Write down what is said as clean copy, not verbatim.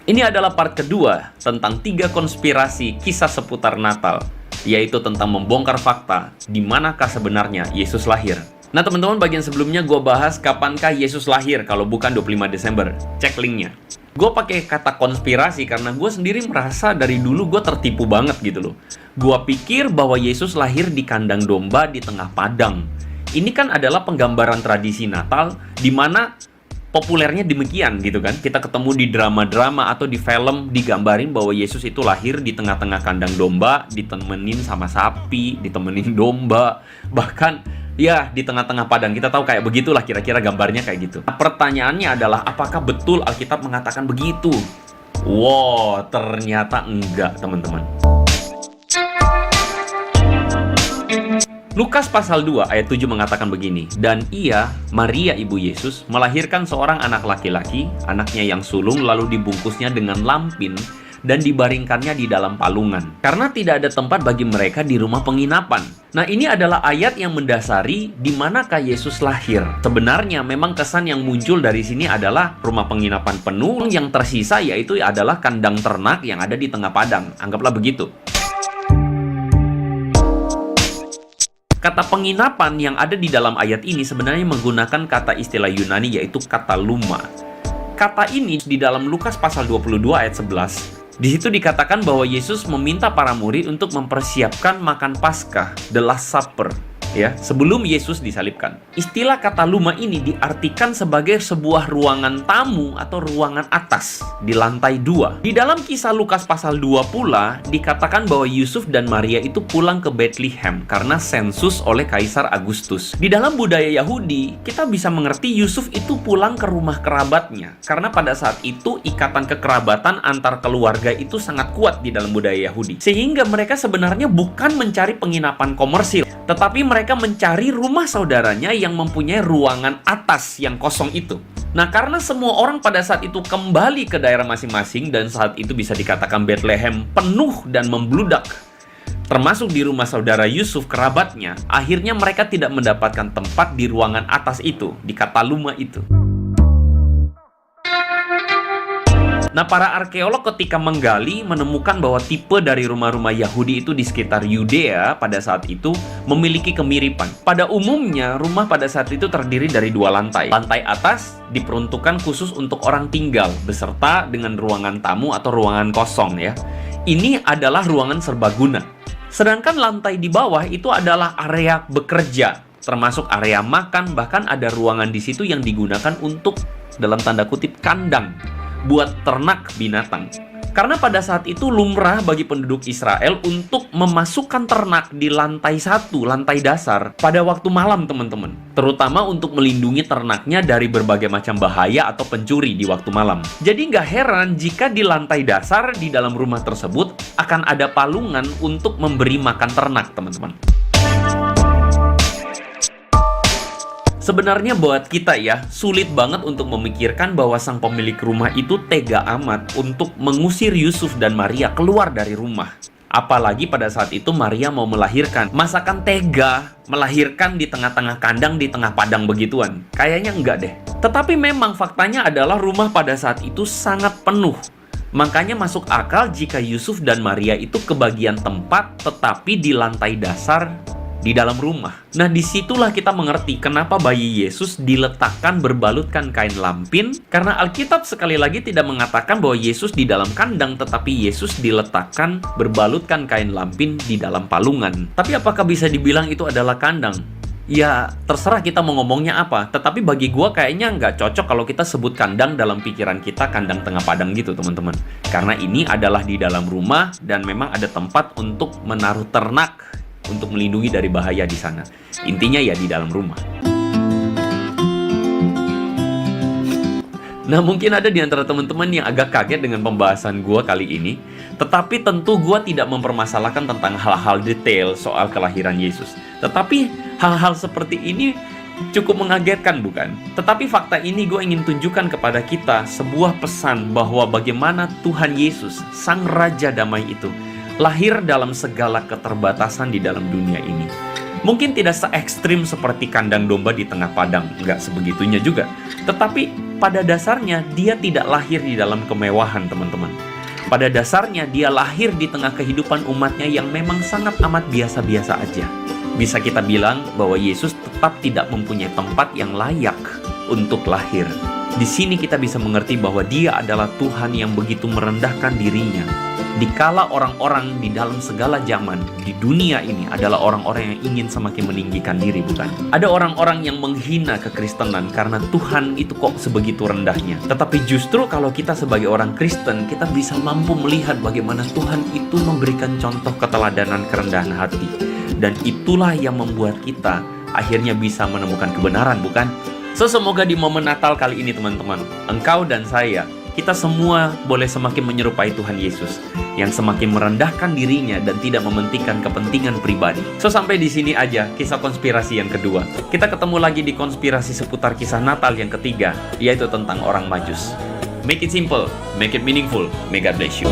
Ini adalah part kedua tentang 3 konspirasi kisah seputar Natal, yaitu tentang membongkar fakta di manakah sebenarnya Yesus lahir. Nah teman-teman, bagian sebelumnya gue bahas kapankah Yesus lahir kalau bukan 25 Desember. Cek linknya. Gue pakai kata konspirasi karena gue sendiri merasa dari dulu gue tertipu banget gitu loh. Gue pikir bahwa Yesus lahir di kandang domba di tengah padang. Ini kan adalah penggambaran tradisi Natal di mana populernya demikian gitu kan. Kita ketemu di drama-drama atau di film digambarin bahwa Yesus itu lahir di tengah-tengah kandang domba, ditemenin sama sapi, ditemenin domba, bahkan ya di tengah-tengah padang. Kita tahu kayak begitulah kira-kira gambarnya kayak gitu. Nah, pertanyaannya adalah apakah betul Alkitab mengatakan begitu? Wow, ternyata enggak teman-teman. Lukas pasal 2 ayat 7 mengatakan begini, "Dan ia, Maria ibu Yesus, melahirkan seorang anak laki-laki, anaknya yang sulung, lalu dibungkusnya dengan lampin dan dibaringkannya di dalam palungan, karena tidak ada tempat bagi mereka di rumah penginapan." Nah, ini adalah ayat yang mendasari di manakah Yesus lahir. Sebenarnya memang kesan yang muncul dari sini adalah rumah penginapan penuh, yang tersisa yaitu adalah kandang ternak yang ada di tengah padang. Anggaplah begitu. Kata penginapan yang ada di dalam ayat ini sebenarnya menggunakan kata istilah Yunani yaitu kata luma. Kata ini di dalam Lukas pasal 22 ayat 11. Di situ dikatakan bahwa Yesus meminta para murid untuk mempersiapkan makan Paskah, the Last Supper, ya, sebelum Yesus disalibkan. Istilah kata luma ini diartikan sebagai sebuah ruangan tamu atau ruangan atas di lantai 2. Di dalam kisah Lukas pasal 2 pula dikatakan bahwa Yusuf dan Maria itu pulang ke Bethlehem karena sensus oleh Kaisar Agustus. Di dalam budaya Yahudi, kita bisa mengerti Yusuf itu pulang ke rumah kerabatnya karena pada saat itu ikatan kekerabatan antar keluarga itu sangat kuat di dalam budaya Yahudi. Sehingga mereka sebenarnya bukan mencari penginapan komersil, tetapi mereka mencari rumah saudaranya yang mempunyai ruangan atas yang kosong itu. Nah, karena semua orang pada saat itu kembali ke daerah masing-masing dan saat itu bisa dikatakan Bethlehem penuh dan membludak, termasuk di rumah saudara Yusuf kerabatnya, akhirnya mereka tidak mendapatkan tempat di ruangan atas itu, di kataluma itu. Nah, para arkeolog ketika menggali menemukan bahwa tipe dari rumah-rumah Yahudi itu di sekitar Yudea pada saat itu memiliki kemiripan. Pada umumnya, rumah pada saat itu terdiri dari 2 lantai. Lantai atas diperuntukkan khusus untuk orang tinggal, beserta dengan ruangan tamu atau ruangan kosong ya. Ini adalah ruangan serbaguna. Sedangkan lantai di bawah itu adalah area bekerja, termasuk area makan, bahkan ada ruangan di situ yang digunakan untuk, dalam tanda kutip, kandang buat ternak binatang. Karena pada saat itu lumrah bagi penduduk Israel untuk memasukkan ternak di lantai 1, lantai dasar, pada waktu malam teman-teman. Terutama untuk melindungi ternaknya dari berbagai macam bahaya atau pencuri di waktu malam. Jadi nggak heran jika di lantai dasar di dalam rumah tersebut akan ada palungan untuk memberi makan ternak teman-teman. Sebenarnya buat kita ya, sulit banget untuk memikirkan bahwa sang pemilik rumah itu tega amat untuk mengusir Yusuf dan Maria keluar dari rumah. Apalagi pada saat itu Maria mau melahirkan. Masakan tega melahirkan di tengah-tengah kandang, di tengah padang begituan? Kayaknya enggak deh. Tetapi memang faktanya adalah rumah pada saat itu sangat penuh. Makanya masuk akal jika Yusuf dan Maria itu kebagian tempat tetapi di lantai dasar di dalam rumah. Nah, disitulah kita mengerti kenapa bayi Yesus diletakkan berbalutkan kain lampin, karena Alkitab sekali lagi tidak mengatakan bahwa Yesus di dalam kandang, tetapi Yesus diletakkan berbalutkan kain lampin di dalam palungan. Tapi apakah bisa dibilang itu adalah kandang? Ya, terserah kita mau ngomongnya apa. Tetapi bagi gua kayaknya nggak cocok kalau kita sebut kandang dalam pikiran kita kandang tengah padang gitu, teman-teman. Karena ini adalah di dalam rumah dan memang ada tempat untuk menaruh ternak untuk melindungi dari bahaya di sana. Intinya ya di dalam rumah. Nah, mungkin ada di antara teman-teman yang agak kaget dengan pembahasan gua kali ini. Tetapi tentu gua tidak mempermasalahkan tentang hal-hal detail soal kelahiran Yesus. Tetapi hal-hal seperti ini cukup mengagetkan, bukan? Tetapi fakta ini gue ingin tunjukkan kepada kita sebuah pesan bahwa bagaimana Tuhan Yesus, Sang Raja Damai itu, lahir dalam segala keterbatasan di dalam dunia ini. Mungkin tidak se-ekstrim seperti kandang domba di tengah padang, nggak sebegitunya juga. Tetapi pada dasarnya dia tidak lahir di dalam kemewahan, teman-teman. Pada dasarnya dia lahir di tengah kehidupan umatnya yang memang sangat amat biasa-biasa aja. Bisa kita bilang bahwa Yesus tetap tidak mempunyai tempat yang layak untuk lahir. Di sini kita bisa mengerti bahwa dia adalah Tuhan yang begitu merendahkan dirinya. Dikala orang-orang di dalam segala zaman di dunia ini adalah orang-orang yang ingin semakin meninggikan diri, bukan? Ada orang-orang yang menghina kekristenan karena Tuhan itu kok sebegitu rendahnya. Tetapi justru kalau kita sebagai orang Kristen, kita bisa mampu melihat bagaimana Tuhan itu memberikan contoh keteladanan kerendahan hati. Dan itulah yang membuat kita akhirnya bisa menemukan kebenaran, bukan? Semoga di momen Natal kali ini, teman-teman, engkau dan saya, kita semua boleh semakin menyerupai Tuhan Yesus yang semakin merendahkan dirinya dan tidak mementingkan kepentingan pribadi. Sampai di sini aja kisah konspirasi yang kedua. Kita ketemu lagi di konspirasi seputar kisah Natal yang ketiga, yaitu tentang orang Majus. Make it simple, make it meaningful. May God bless you.